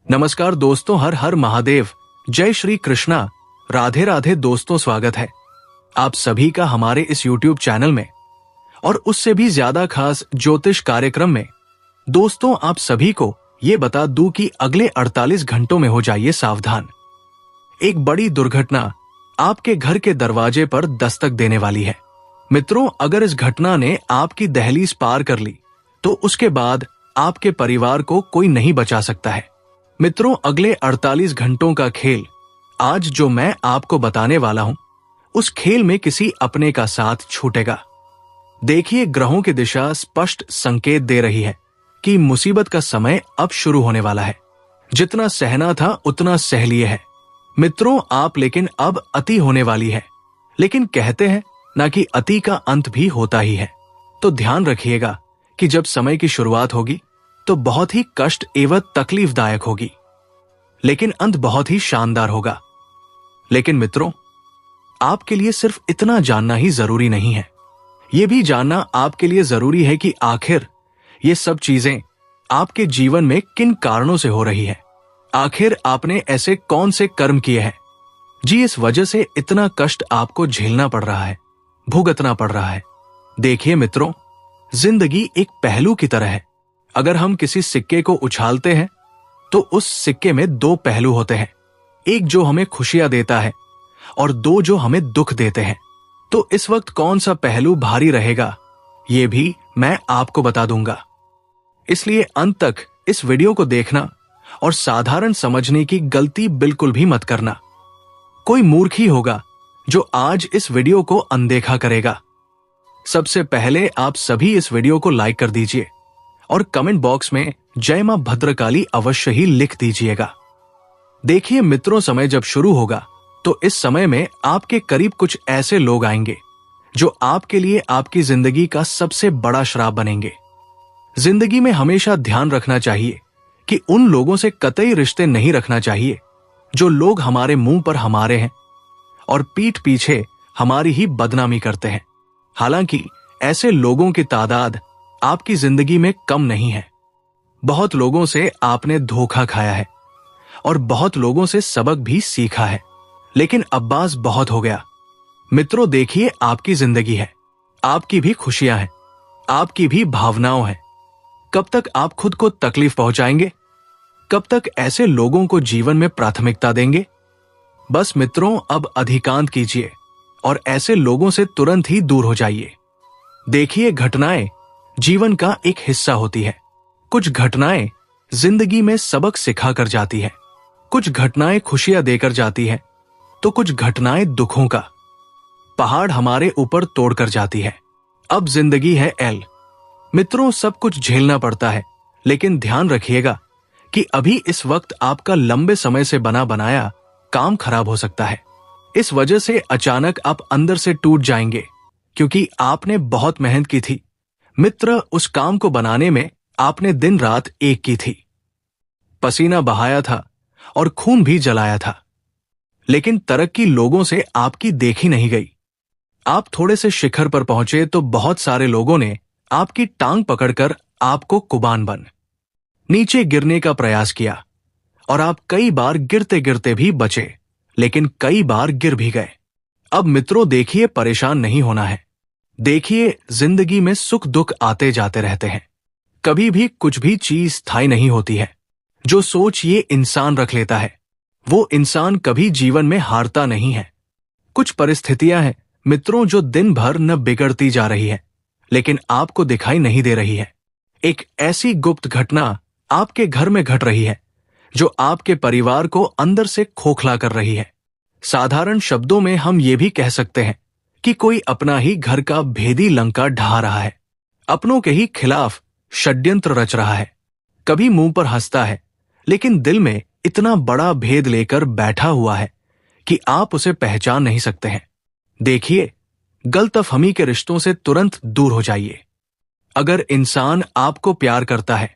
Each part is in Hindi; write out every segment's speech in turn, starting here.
नमस्कार दोस्तों, हर हर महादेव, जय श्री कृष्णा, राधे राधे। दोस्तों, स्वागत है आप सभी का हमारे इस YouTube चैनल में और उससे भी ज्यादा खास ज्योतिष कार्यक्रम में। दोस्तों, आप सभी को ये बता दूं कि अगले 48 घंटों में हो जाइए सावधान। एक बड़ी दुर्घटना आपके घर के दरवाजे पर दस्तक देने वाली है। मित्रों, अगर इस घटना ने आपकी दहलीज पार कर ली तो उसके बाद आपके परिवार को कोई नहीं बचा सकता है। मित्रों, अगले 48 घंटों का खेल आज जो मैं आपको बताने वाला हूं, उस खेल में किसी अपने का साथ छूटेगा। देखिए, ग्रहों की दिशा स्पष्ट संकेत दे रही है कि मुसीबत का समय अब शुरू होने वाला है। जितना सहना था उतना सह लिए है मित्रों आप, लेकिन अब अति होने वाली है। लेकिन कहते हैं ना कि अति का अंत भी होता ही है। तो ध्यान रखिएगा कि जब समय की शुरुआत होगी तो बहुत ही कष्ट एवं तकलीफदायक होगी, लेकिन अंत बहुत ही शानदार होगा। लेकिन मित्रों, आपके लिए सिर्फ इतना जानना ही जरूरी नहीं है। यह भी जानना आपके लिए जरूरी है कि आखिर ये सब चीजें आपके जीवन में किन कारणों से हो रही है। आखिर आपने ऐसे कौन से कर्म किए हैं जी, इस वजह से इतना कष्ट आपको झेलना पड़ रहा है, भुगतना पड़ रहा है। देखिए मित्रों, जिंदगी एक पहलू की तरह है। अगर हम किसी सिक्के को उछालते हैं तो उस सिक्के में दो पहलू होते हैं, एक जो हमें खुशियां देता है और दो जो हमें दुख देते हैं। तो इस वक्त कौन सा पहलू भारी रहेगा ये भी मैं आपको बता दूंगा। इसलिए अंत तक इस वीडियो को देखना और साधारण समझने की गलती बिल्कुल भी मत करना। कोई मूर्ख ही होगा जो आज इस वीडियो को अनदेखा करेगा। सबसे पहले आप सभी इस वीडियो को लाइक कर दीजिए और कमेंट बॉक्स में जय मां भद्रकाली अवश्य ही लिख दीजिएगा। देखिए मित्रों, समय जब शुरू होगा तो इस समय में आपके करीब कुछ ऐसे लोग आएंगे जो आपके लिए आपकी जिंदगी का सबसे बड़ा श्राप बनेंगे। जिंदगी में हमेशा ध्यान रखना चाहिए कि उन लोगों से कतई रिश्ते नहीं रखना चाहिए जो लोग हमारे मुंह पर हमारे हैं और पीठ पीछे हमारी ही बदनामी करते हैं। हालांकि ऐसे लोगों की तादाद आपकी जिंदगी में कम नहीं है। बहुत लोगों से आपने धोखा खाया है और बहुत लोगों से सबक भी सीखा है, लेकिन अब्बास बहुत हो गया। मित्रों, देखिए, आपकी जिंदगी है, आपकी भी खुशियां हैं, आपकी भी भावनाओं हैं। कब तक आप खुद को तकलीफ पहुंचाएंगे? कब तक ऐसे लोगों को जीवन में प्राथमिकता देंगे? बस मित्रों, अब अधिकांत कीजिए और ऐसे लोगों से तुरंत ही दूर हो जाइए। देखिए, घटनाएं जीवन का एक हिस्सा होती है। कुछ घटनाएं जिंदगी में सबक सिखा कर जाती है, कुछ घटनाएं खुशियां देकर जाती है, तो कुछ घटनाएं दुखों का पहाड़ हमारे ऊपर तोड़कर जाती है। अब जिंदगी है एल। मित्रों, सब कुछ झेलना पड़ता है, लेकिन ध्यान रखिएगा कि अभी इस वक्त आपका लंबे समय से बना बनाया काम खराब हो सकता है। इस वजह से अचानक आप अंदर से टूट जाएंगे, क्योंकि आपने बहुत मेहनत की थी। मित्र, उस काम को बनाने में आपने दिन रात एक की थी, पसीना बहाया था और खून भी जलाया था, लेकिन तरक्की लोगों से आपकी देखी नहीं गई। आप थोड़े से शिखर पर पहुंचे तो बहुत सारे लोगों ने आपकी टांग पकड़कर आपको कुबान बन नीचे गिरने का प्रयास किया और आप कई बार गिरते गिरते भी बचे, लेकिन कई बार गिर भी गए। अब मित्रों देखिए, परेशान नहीं होना है। देखिए, जिंदगी में सुख दुख आते जाते रहते हैं। कभी भी कुछ भी चीज स्थायी नहीं होती है। जो सोच ये इंसान रख लेता है वो इंसान कभी जीवन में हारता नहीं है। कुछ परिस्थितियां हैं मित्रों जो दिन भर न बिगड़ती जा रही है, लेकिन आपको दिखाई नहीं दे रही है। एक ऐसी गुप्त घटना आपके घर में घट रही है जो आपके परिवार को अंदर से खोखला कर रही है। साधारण शब्दों में हम ये भी कह सकते हैं कि कोई अपना ही घर का भेदी लंका ढा रहा है, अपनों के ही खिलाफ षड्यंत्र रच रहा है। कभी मुंह पर हंसता है, लेकिन दिल में इतना बड़ा भेद लेकर बैठा हुआ है कि आप उसे पहचान नहीं सकते हैं। देखिए, गलतफहमी के रिश्तों से तुरंत दूर हो जाइए। अगर इंसान आपको प्यार करता है,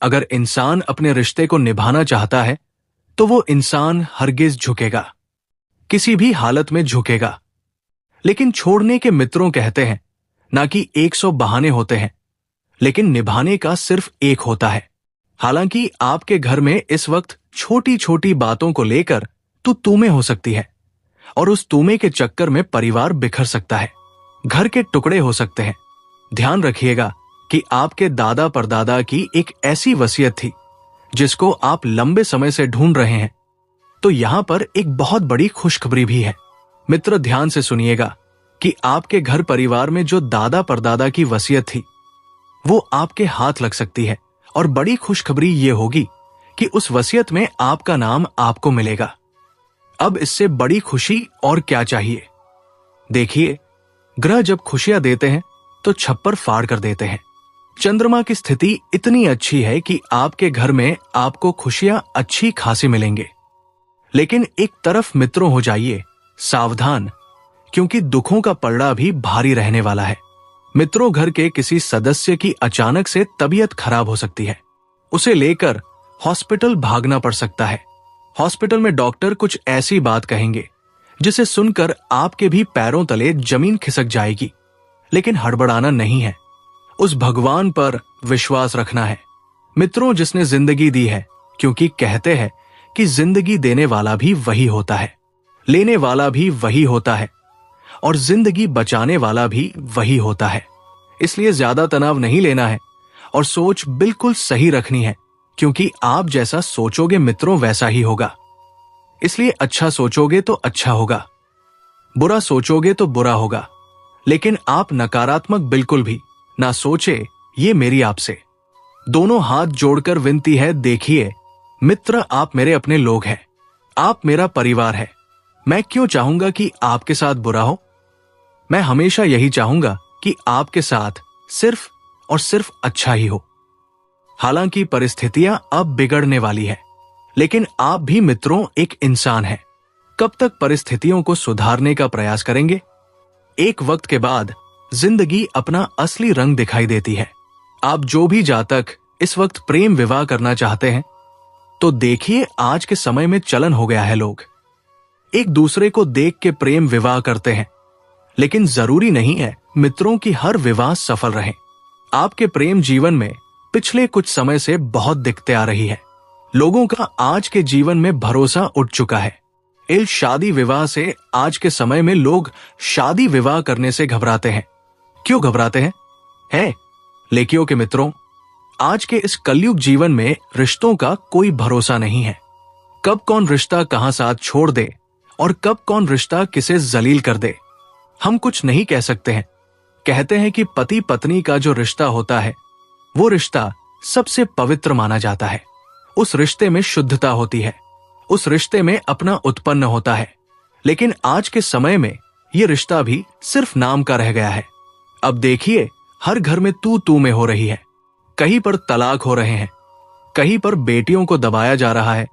अगर इंसान अपने रिश्ते को निभाना चाहता है, तो वो इंसान हरगिज झुकेगा, किसी भी हालत में झुकेगा। लेकिन छोड़ने के मित्रों कहते हैं ना कि 100 बहाने होते हैं, लेकिन निभाने का सिर्फ एक होता है। हालांकि आपके घर में इस वक्त छोटी छोटी बातों को लेकर तू में हो सकती है और उस तूमे के चक्कर में परिवार बिखर सकता है, घर के टुकड़े हो सकते हैं। ध्यान रखिएगा कि आपके दादा परदादा की एक ऐसी वसीयत थी जिसको आप लंबे समय से ढूंढ रहे हैं। तो यहां पर एक बहुत बड़ी खुशखबरी भी है। मित्र, ध्यान से सुनिएगा कि आपके घर परिवार में जो दादा परदादा की वसीयत थी वो आपके हाथ लग सकती है और बड़ी खुशखबरी ये होगी कि उस वसीयत में आपका नाम आपको मिलेगा। अब इससे बड़ी खुशी और क्या चाहिए। देखिए, ग्रह जब खुशियां देते हैं तो छप्पर फाड़ कर देते हैं। चंद्रमा की स्थिति इतनी अच्छी है कि आपके घर में आपको खुशियां अच्छी खासी मिलेंगे। लेकिन एक तरफ मित्रों हो जाइए सावधान, क्योंकि दुखों का पलड़ा भी भारी रहने वाला है। मित्रों, घर के किसी सदस्य की अचानक से तबीयत खराब हो सकती है। उसे लेकर हॉस्पिटल भागना पड़ सकता है। हॉस्पिटल में डॉक्टर कुछ ऐसी बात कहेंगे जिसे सुनकर आपके भी पैरों तले जमीन खिसक जाएगी। लेकिन हड़बड़ाना नहीं है, उस भगवान पर विश्वास रखना है। मित्रों, जिसने जिंदगी दी है, क्योंकि कहते हैं कि जिंदगी देने वाला भी वही होता है, लेने वाला भी वही होता है और जिंदगी बचाने वाला भी वही होता है। इसलिए ज्यादा तनाव नहीं लेना है और सोच बिल्कुल सही रखनी है, क्योंकि आप जैसा सोचोगे मित्रों वैसा ही होगा। इसलिए अच्छा सोचोगे तो अच्छा होगा, बुरा सोचोगे तो बुरा होगा। लेकिन आप नकारात्मक बिल्कुल भी ना सोचे, ये मेरी आपसे दोनों हाथ जोड़कर विनती है। देखिए मित्र, आप मेरे अपने लोग हैं, आप मेरा परिवार है। मैं क्यों चाहूंगा कि आपके साथ बुरा हो? मैं हमेशा यही चाहूंगा कि आपके साथ सिर्फ और सिर्फ अच्छा ही हो। हालांकि परिस्थितियां अब बिगड़ने वाली है, लेकिन आप भी मित्रों एक इंसान हैं। कब तक परिस्थितियों को सुधारने का प्रयास करेंगे? एक वक्त के बाद जिंदगी अपना असली रंग दिखाई देती है। आप जो भी जातक इस वक्त प्रेम विवाह करना चाहते हैं, तो देखिए आज के समय में चलन हो गया है, लोग एक दूसरे को देख के प्रेम विवाह करते हैं। लेकिन जरूरी नहीं है मित्रों की हर विवाह सफल रहे। आपके प्रेम जीवन में पिछले कुछ समय से बहुत दिक्कतें आ रही है। लोगों का आज के जीवन में भरोसा उठ चुका है। इस शादी विवाह से आज के समय में लोग शादी विवाह करने से घबराते हैं। क्यों घबराते हैं? लेकियों के मित्रों, आज के इस कलयुग जीवन में रिश्तों का कोई भरोसा नहीं है। कब कौन रिश्ता कहां साथ छोड़ दे और कब कौन रिश्ता किसे जलील कर दे, हम कुछ नहीं कह सकते हैं। कहते हैं कि पति पत्नी का जो रिश्ता होता है वो रिश्ता सबसे पवित्र माना जाता है। उस रिश्ते में शुद्धता होती है, उस रिश्ते में अपना उत्पन्न होता है। लेकिन आज के समय में ये रिश्ता भी सिर्फ नाम का रह गया है। अब देखिए, हर घर में तू में हो रही है। कहीं पर तलाक हो रहे हैं, कहीं पर बेटियों को दबाया जा रहा है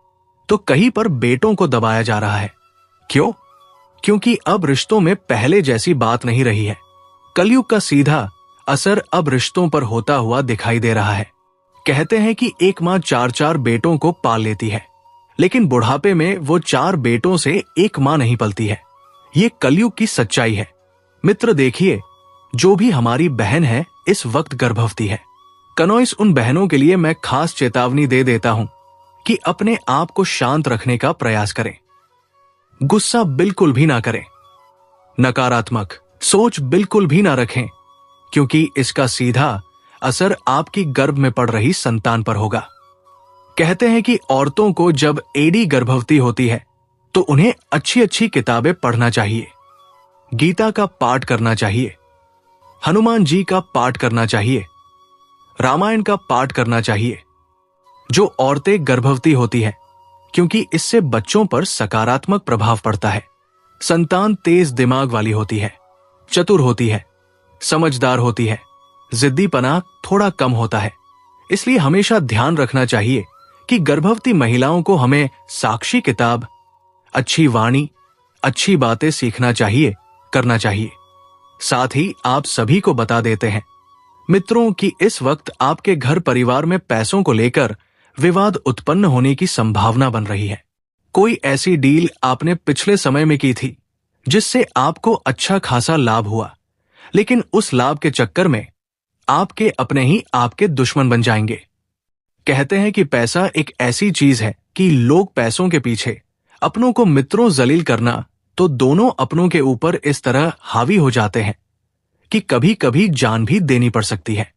तो कहीं पर बेटों को दबाया जा रहा है। क्यों? क्योंकि अब रिश्तों में पहले जैसी बात नहीं रही है। कलयुग का सीधा असर अब रिश्तों पर होता हुआ दिखाई दे रहा है। कहते हैं कि एक मां 4-4 बेटों को पाल लेती है, लेकिन बुढ़ापे में वो 4 बेटों से एक मां नहीं पलती है। ये कलयुग की सच्चाई है। मित्र देखिए, जो भी हमारी बहन है इस वक्त गर्भवती है। कनोइस उन बहनों के लिए मैं खास चेतावनी दे देता हूं कि अपने आप को शांत रखने का प्रयास करें। गुस्सा बिल्कुल भी ना करें, नकारात्मक सोच बिल्कुल भी ना रखें, क्योंकि इसका सीधा असर आपकी गर्भ में पड़ रही संतान पर होगा। कहते हैं कि औरतों को जब एडी गर्भवती होती है तो उन्हें अच्छी अच्छी किताबें पढ़ना चाहिए, गीता का पाठ करना चाहिए, हनुमान जी का पाठ करना चाहिए, रामायण का पाठ करना चाहिए। जो औरतें गर्भवती होती हैं, क्योंकि इससे बच्चों पर सकारात्मक प्रभाव पड़ता है। संतान तेज दिमाग वाली होती है, चतुर होती है, समझदार होती है, जिद्दीपना थोड़ा कम होता है। इसलिए हमेशा ध्यान रखना चाहिए कि गर्भवती महिलाओं को हमें साक्षी किताब, अच्छी वाणी, अच्छी बातें सीखना चाहिए, करना चाहिए। साथ ही आप सभी को बता देते हैं मित्रों कि इस वक्त आपके घर परिवार में पैसों को लेकर विवाद उत्पन्न होने की संभावना बन रही है। कोई ऐसी डील आपने पिछले समय में की थी जिससे आपको अच्छा खासा लाभ हुआ, लेकिन उस लाभ के चक्कर में आपके अपने ही आपके दुश्मन बन जाएंगे। कहते हैं कि पैसा एक ऐसी चीज है कि लोग पैसों के पीछे अपनों को मित्रों जलील करना तो दोनों अपनों के ऊपर इस तरह हावी हो जाते हैं कि कभी कभी जान भी देनी पड़ सकती है।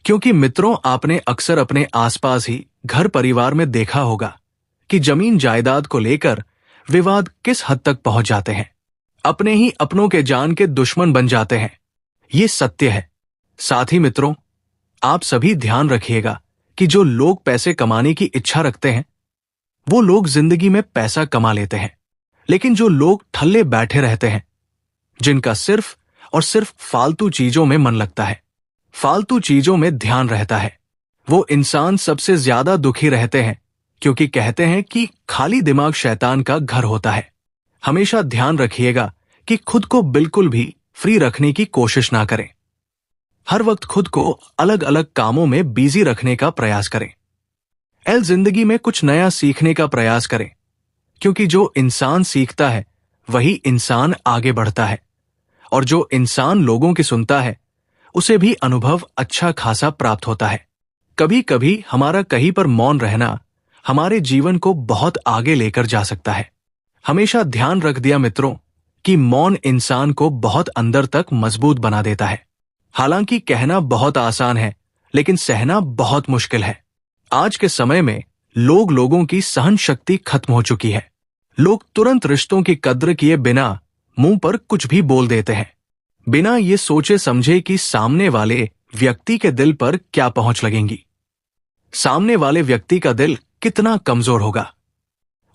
क्योंकि मित्रों, आपने अक्सर अपने आसपास ही घर परिवार में देखा होगा कि जमीन जायदाद को लेकर विवाद किस हद तक पहुंच जाते हैं। अपने ही अपनों के जान के दुश्मन बन जाते हैं। ये सत्य है। साथ ही मित्रों, आप सभी ध्यान रखिएगा कि जो लोग पैसे कमाने की इच्छा रखते हैं वो लोग जिंदगी में पैसा कमा लेते हैं, लेकिन जो लोग ठल्ले बैठे रहते हैं, जिनका सिर्फ और सिर्फ फालतू चीजों में मन लगता है, फालतू चीजों में ध्यान रहता है, वो इंसान सबसे ज्यादा दुखी रहते हैं। क्योंकि कहते हैं कि खाली दिमाग शैतान का घर होता है। हमेशा ध्यान रखिएगा कि खुद को बिल्कुल भी फ्री रखने की कोशिश ना करें। हर वक्त खुद को अलग अलग कामों में बिजी रखने का प्रयास करें। जिंदगी में कुछ नया सीखने का प्रयास करें, क्योंकि जो इंसान सीखता है वही इंसान आगे बढ़ता है, और जो इंसान लोगों की सुनता है उसे भी अनुभव अच्छा खासा प्राप्त होता है। कभी कभी हमारा कहीं पर मौन रहना हमारे जीवन को बहुत आगे लेकर जा सकता है। हमेशा ध्यान रख दिया मित्रों कि मौन इंसान को बहुत अंदर तक मजबूत बना देता है। हालांकि कहना बहुत आसान है, लेकिन सहना बहुत मुश्किल है। आज के समय में लोगों की सहन शक्ति खत्म हो चुकी है। लोग तुरंत रिश्तों की कद्र किए बिना मुंह पर कुछ भी बोल देते हैं, बिना ये सोचे समझे कि सामने वाले व्यक्ति के दिल पर क्या पहुंच लगेंगी, सामने वाले व्यक्ति का दिल कितना कमजोर होगा,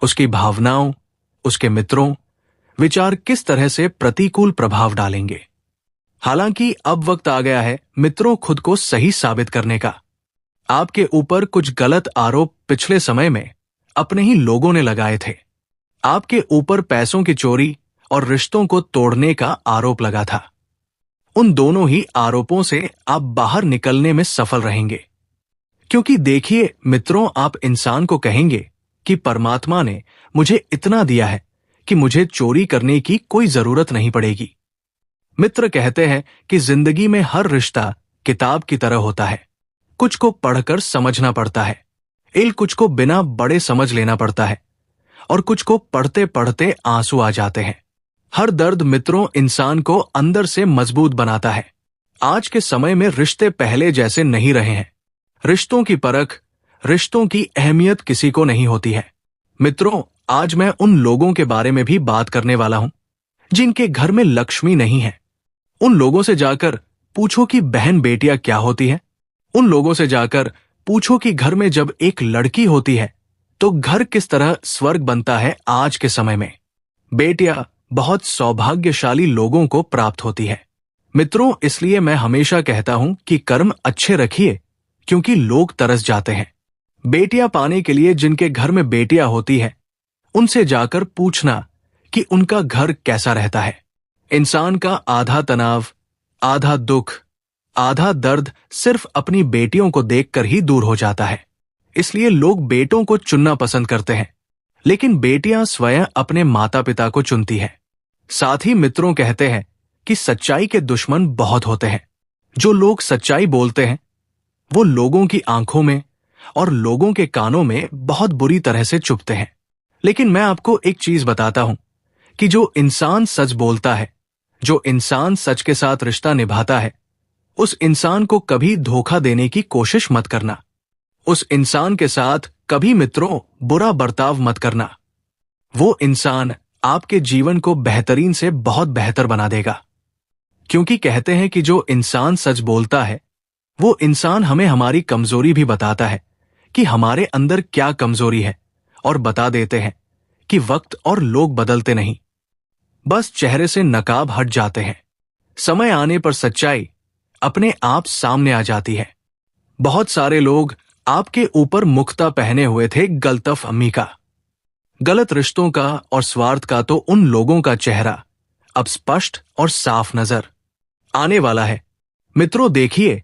उसकी भावनाओं, उसके मित्रों, विचार किस तरह से प्रतिकूल प्रभाव डालेंगे। हालांकि अब वक्त आ गया है मित्रों खुद को सही साबित करने का। आपके ऊपर कुछ गलत आरोप पिछले समय में अपने ही लोगों ने लगाए थे। आपके ऊपर पैसों की चोरी और रिश्तों को तोड़ने का आरोप लगा था। उन दोनों ही आरोपों से आप बाहर निकलने में सफल रहेंगे। क्योंकि देखिए मित्रों, आप इंसान को कहेंगे कि परमात्मा ने मुझे इतना दिया है कि मुझे चोरी करने की कोई जरूरत नहीं पड़ेगी। मित्र कहते हैं कि जिंदगी में हर रिश्ता किताब की तरह होता है। कुछ को पढ़कर समझना पड़ता है, कुछ को बिना बड़े समझ लेना पड़ता है, और कुछ को पढ़ते पढ़ते आंसू आ जाते हैं। हर दर्द मित्रों इंसान को अंदर से मजबूत बनाता है। आज के समय में रिश्ते पहले जैसे नहीं रहे हैं। रिश्तों की परख, रिश्तों की अहमियत किसी को नहीं होती है। मित्रों, आज मैं उन लोगों के बारे में भी बात करने वाला हूं जिनके घर में लक्ष्मी नहीं है। उन लोगों से जाकर पूछो कि बहन बेटियां क्या होती है। उन लोगों से जाकर पूछो कि घर में जब एक लड़की होती है तो घर किस तरह स्वर्ग बनता है। आज के समय में बेटियां बहुत सौभाग्यशाली लोगों को प्राप्त होती है। मित्रों, इसलिए मैं हमेशा कहता हूं कि कर्म अच्छे रखिए, क्योंकि लोग तरस जाते हैं। बेटियां पाने के लिए जिनके घर में बेटियां होती है उनसे जाकर पूछना कि उनका घर कैसा रहता है। इंसान का आधा तनाव, आधा दुख, आधा दर्द सिर्फ अपनी बेटियों को देखकर ही दूर हो जाता है। इसलिए लोग बेटों को चुनना पसंद करते हैं, लेकिन बेटियां स्वयं अपने माता पिता को चुनती है। साथ ही मित्रों कहते हैं कि सच्चाई के दुश्मन बहुत होते हैं। जो लोग सच्चाई बोलते हैं वो लोगों की आंखों में और लोगों के कानों में बहुत बुरी तरह से चुभते हैं। लेकिन मैं आपको एक चीज बताता हूं कि जो इंसान सच बोलता है, जो इंसान सच के साथ रिश्ता निभाता है, उस इंसान को कभी धोखा देने की कोशिश मत करना। उस इंसान के साथ कभी मित्रों बुरा बर्ताव मत करना। वो इंसान आपके जीवन को बेहतरीन से बहुत बेहतर बना देगा। क्योंकि कहते हैं कि जो इंसान सच बोलता है वो इंसान हमें हमारी कमजोरी भी बताता है कि हमारे अंदर क्या कमजोरी है, और बता देते हैं कि वक्त और लोग बदलते नहीं, बस चेहरे से नकाब हट जाते हैं। समय आने पर सच्चाई अपने आप सामने आ जाती है। बहुत सारे लोग आपके ऊपर मुख्ता पहने हुए थे गलतफ अम्मी का, गलत रिश्तों का और स्वार्थ का। तो उन लोगों का चेहरा अब स्पष्ट और साफ नजर आने वाला है। मित्रों देखिए,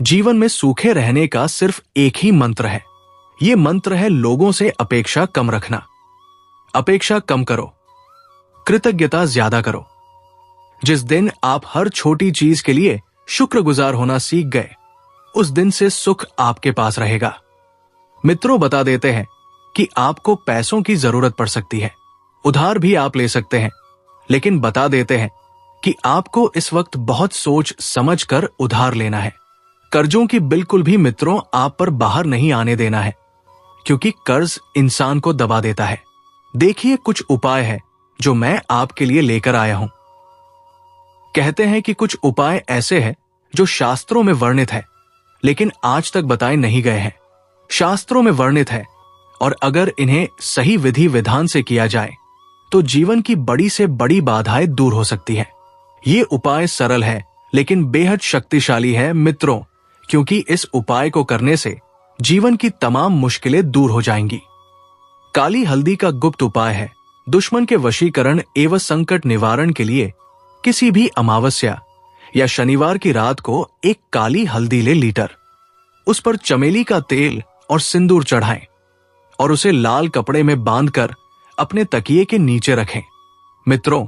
जीवन में सूखे रहने का सिर्फ एक ही मंत्र है। ये मंत्र है लोगों से अपेक्षा कम रखना। अपेक्षा कम करो, कृतज्ञता ज्यादा करो। जिस दिन आप हर छोटी चीज के लिए शुक्रगुजार होना सीख गए, उस दिन से सुख आपके पास रहेगा। मित्रों बता देते हैं कि आपको पैसों की जरूरत पड़ सकती है, उधार भी आप ले सकते हैं, लेकिन बता देते हैं कि आपको इस वक्त बहुत सोच समझ कर उधार लेना है। कर्जों की बिल्कुल भी मित्रों आप पर बाहर नहीं आने देना है, क्योंकि कर्ज इंसान को दबा देता है। देखिए कुछ उपाय है जो मैं आपके लिए लेकर आया हूं। कहते हैं कि कुछ उपाय ऐसे हैं जो शास्त्रों में वर्णित है, लेकिन आज तक बताए नहीं गए हैं। शास्त्रों में वर्णित है और अगर इन्हें सही विधि विधान से किया जाए तो जीवन की बड़ी से बड़ी बाधाएं दूर हो सकती है। ये उपाय सरल है लेकिन बेहद शक्तिशाली है मित्रों, क्योंकि इस उपाय को करने से जीवन की तमाम मुश्किलें दूर हो जाएंगी। काली हल्दी का गुप्त उपाय है। दुश्मन के वशीकरण एवं संकट निवारण के लिए किसी भी अमावस्या या शनिवार की रात को एक काली हल्दी ले लीटर, उस पर चमेली का तेल और सिंदूर चढ़ाएं और उसे लाल कपड़े में बांधकर अपने तकिए के नीचे रखें। मित्रों,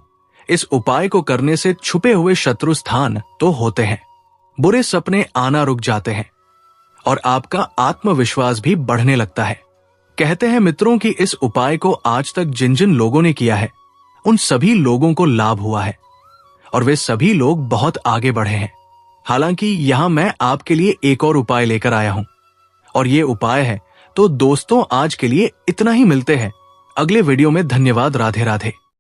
इस उपाय को करने से छुपे हुए शत्रु स्थान तो होते हैं, बुरे सपने आना रुक जाते हैं और आपका आत्मविश्वास भी बढ़ने लगता है। कहते हैं मित्रों कि इस उपाय को आज तक जिन जिन लोगों ने किया है उन सभी लोगों को लाभ हुआ है और वे सभी लोग बहुत आगे बढ़े हैं। हालांकि यहां मैं आपके लिए एक और उपाय लेकर आया हूं और ये उपाय है। तो दोस्तों आज के लिए इतना ही, मिलते हैं अगले वीडियो में। धन्यवाद। राधे राधे।